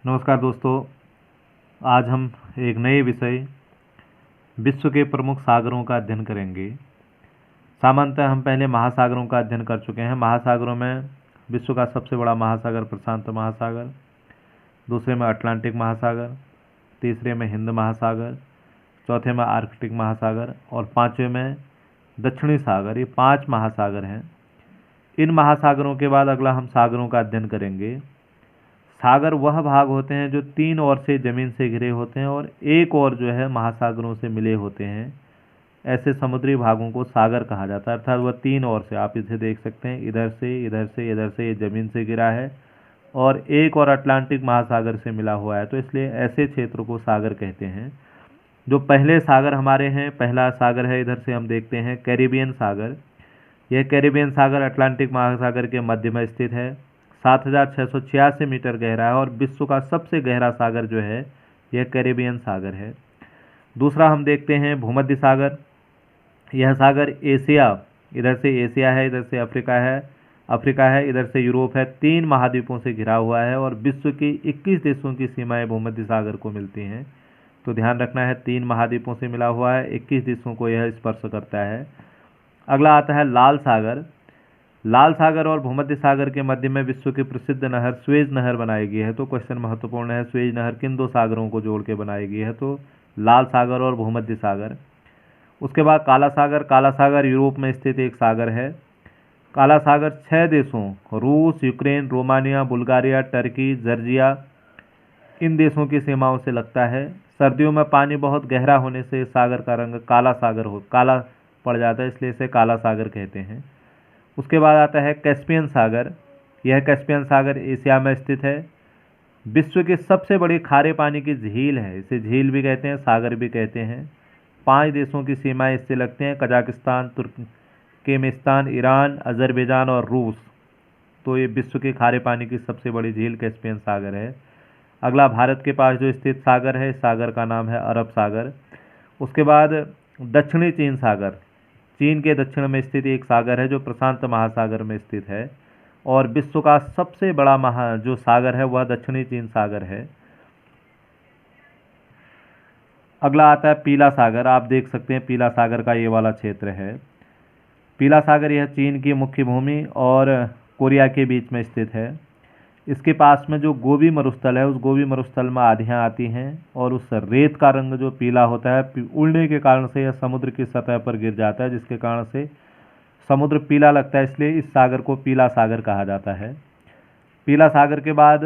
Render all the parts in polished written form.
नमस्कार दोस्तों, आज हम एक नए विषय विश्व के प्रमुख सागरों का अध्ययन करेंगे। सामान्यतः हम पहले महासागरों का अध्ययन कर चुके हैं। महासागरों में विश्व का सबसे बड़ा महासागर प्रशांत महासागर, दूसरे में अटलांटिक महासागर, तीसरे में हिंद महासागर, चौथे में आर्कटिक महासागर और पाँचवें में दक्षिणी सागर। ये 5 महासागर हैं। इन महासागरों के बाद अगला हम सागरों का अध्ययन करेंगे। सागर वह भाग होते हैं जो 3 ओर से ज़मीन से घिरे होते हैं और एक ओर जो है महासागरों से मिले होते हैं। ऐसे समुद्री भागों को सागर कहा जाता है, अर्थात वह 3 ओर से, आप इसे देख सकते हैं, इधर से, इधर से, इधर से ये ज़मीन से घिरा है और एक और अटलांटिक महासागर से मिला हुआ है, तो इसलिए ऐसे क्षेत्र को सागर कहते हैं। जो पहले सागर हमारे हैं, पहला सागर है, इधर से हम देखते हैं कैरिबियन सागर। यह कैरिबियन सागर अटलांटिक महासागर के मध्य में स्थित है, 7,686 मीटर गहरा है और विश्व का सबसे गहरा सागर जो है यह कैरिबियन सागर है। दूसरा हम देखते हैं भूमध्य सागर। यह सागर एशिया, इधर से एशिया है, इधर से अफ्रीका है, इधर से यूरोप है, 3 महाद्वीपों से घिरा हुआ है और विश्व की 21 देशों की सीमाएं भूमध्य सागर को मिलती हैं। तो ध्यान रखना है, 3 महाद्वीपों से मिला हुआ है, 21 देशों को यह स्पर्श करता है। अगला आता है लाल सागर। लाल सागर और भूमध्य सागर के मध्य में विश्व की प्रसिद्ध नहर स्वेज नहर बनाई गई है। तो क्वेश्चन महत्वपूर्ण है, स्वेज नहर किन 2 सागरों को जोड़ के बनाई गई है? तो लाल सागर और भूमध्य सागर। उसके बाद काला सागर। काला सागर यूरोप में स्थित एक सागर है। काला सागर 6 देशों रूस, Ukraine, Romania, Bulgaria, Turkey, Georgia, इन देशों की सीमाओं से लगता है। सर्दियों में पानी बहुत गहरा होने से सागर का रंग काला पड़ जाता है, इसलिए इसे काला सागर कहते हैं। उसके बाद आता है कैस्पियन सागर। यह कैस्पियन सागर एशिया में स्थित है। विश्व की सबसे बड़ी खारे पानी की झील है। इसे झील भी कहते हैं, सागर भी कहते हैं। 5 देशों की सीमाएं इससे लगते हैं, कजाकिस्तान, तुर्कमेनिस्तान, ईरान, अजरबैजान और रूस। तो ये विश्व की खारे पानी की सबसे बड़ी झील कैस्पियन सागर है। अगला भारत के पास जो स्थित सागर है, सागर का नाम है अरब सागर। उसके बाद दक्षिणी चीन सागर। चीन के दक्षिण में स्थित एक सागर है जो प्रशांत महासागर में स्थित है और विश्व का सबसे बड़ा जो सागर है वह दक्षिणी चीन सागर है। अगला आता है पीला सागर। आप देख सकते हैं पीला सागर का ये वाला क्षेत्र है। पीला सागर यह चीन की मुख्य भूमि और कोरिया के बीच में स्थित है। इसके पास में जो गोबी मरुस्थल है, उस गोबी मरुस्थल में आंधियाँ आती हैं और उस रेत का रंग जो पीला होता है, उड़ने के कारण से यह समुद्र की सतह पर गिर जाता है, जिसके कारण से समुद्र पीला लगता है, इसलिए इस सागर को पीला सागर कहा जाता है। पीला सागर के बाद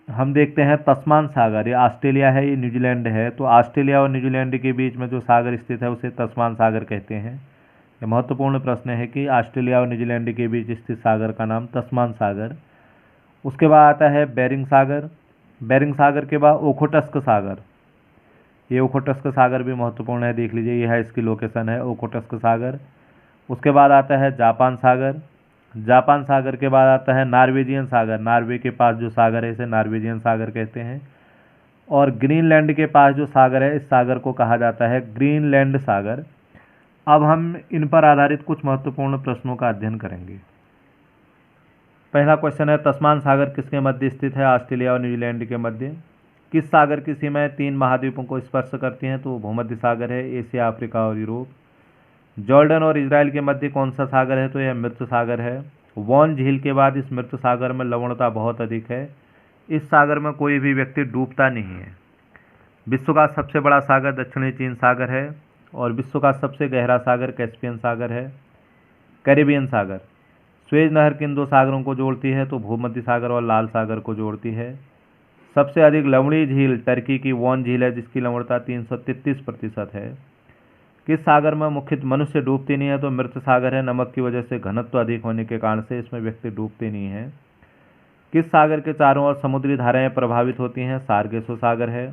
हम देखते हैं तस्मान सागर। ये ऑस्ट्रेलिया है, ये न्यूजीलैंड है, तो ऑस्ट्रेलिया और न्यूजीलैंड के बीच में जो सागर स्थित है उसे तस्मान सागर कहते हैं। यह महत्वपूर्ण प्रश्न है कि ऑस्ट्रेलिया और न्यूजीलैंड के बीच स्थित सागर का नाम तस्मान सागर। उसके बाद आता है बेरिंग सागर। बेरिंग सागर के बाद ओखोटस्क सागर। ये ओखोटस्क सागर भी महत्वपूर्ण है, देख लीजिए, यह इसकी लोकेशन है, ओखोटस्क सागर। उसके बाद आता है जापान सागर। जापान सागर के बाद आता है नॉर्वेजियन सागर। नॉर्वे के पास जो सागर है इसे नॉर्वेजियन सागर कहते हैं। और ग्रीनलैंड के पास जो सागर है, इस सागर को कहा जाता है ग्रीनलैंड सागर। अब हम इन पर आधारित कुछ महत्वपूर्ण प्रश्नों का अध्ययन करेंगे। पहला क्वेश्चन है, तस्मान सागर किसके मध्य स्थित है? ऑस्ट्रेलिया और न्यूजीलैंड के मध्य। किस सागर की सीमाएं 3 महाद्वीपों को स्पर्श करती हैं? तो भूमध्य सागर है, एशिया, अफ्रीका और यूरोप। जॉर्डन और इजराइल के मध्य कौन सा सागर है? तो यह मृत सागर है। वॉन झील के बाद इस मृत सागर में लवणता बहुत अधिक है। इस सागर में कोई भी व्यक्ति डूबता नहीं है। विश्व का सबसे बड़ा सागर दक्षिणी चीन सागर है और विश्व का सबसे गहरा सागर कैस्पियन सागर है। कैरिबियन सागर। स्वेज नहर किन 2 सागरों को जोड़ती है? तो भूमध्य सागर और लाल सागर को जोड़ती है। सबसे अधिक लवणीय झील टर्की की वॉन झील है, जिसकी लवणता 333% है। किस सागर में मुख्यतः मनुष्य डूबते नहीं है? तो मृत सागर है। नमक की वजह से घनत्व अधिक होने के कारण से इसमें व्यक्ति डूबते नहीं हैं। किस सागर के चारों ओर समुद्री धाराएं प्रभावित होती हैं? सार्गेसो सागर है।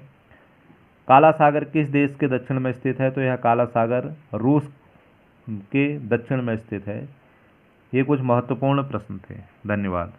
काला सागर किस देश के दक्षिण में स्थित है? तो यह काला सागर रूस के दक्षिण में स्थित है। ये कुछ महत्वपूर्ण प्रश्न थे। धन्यवाद।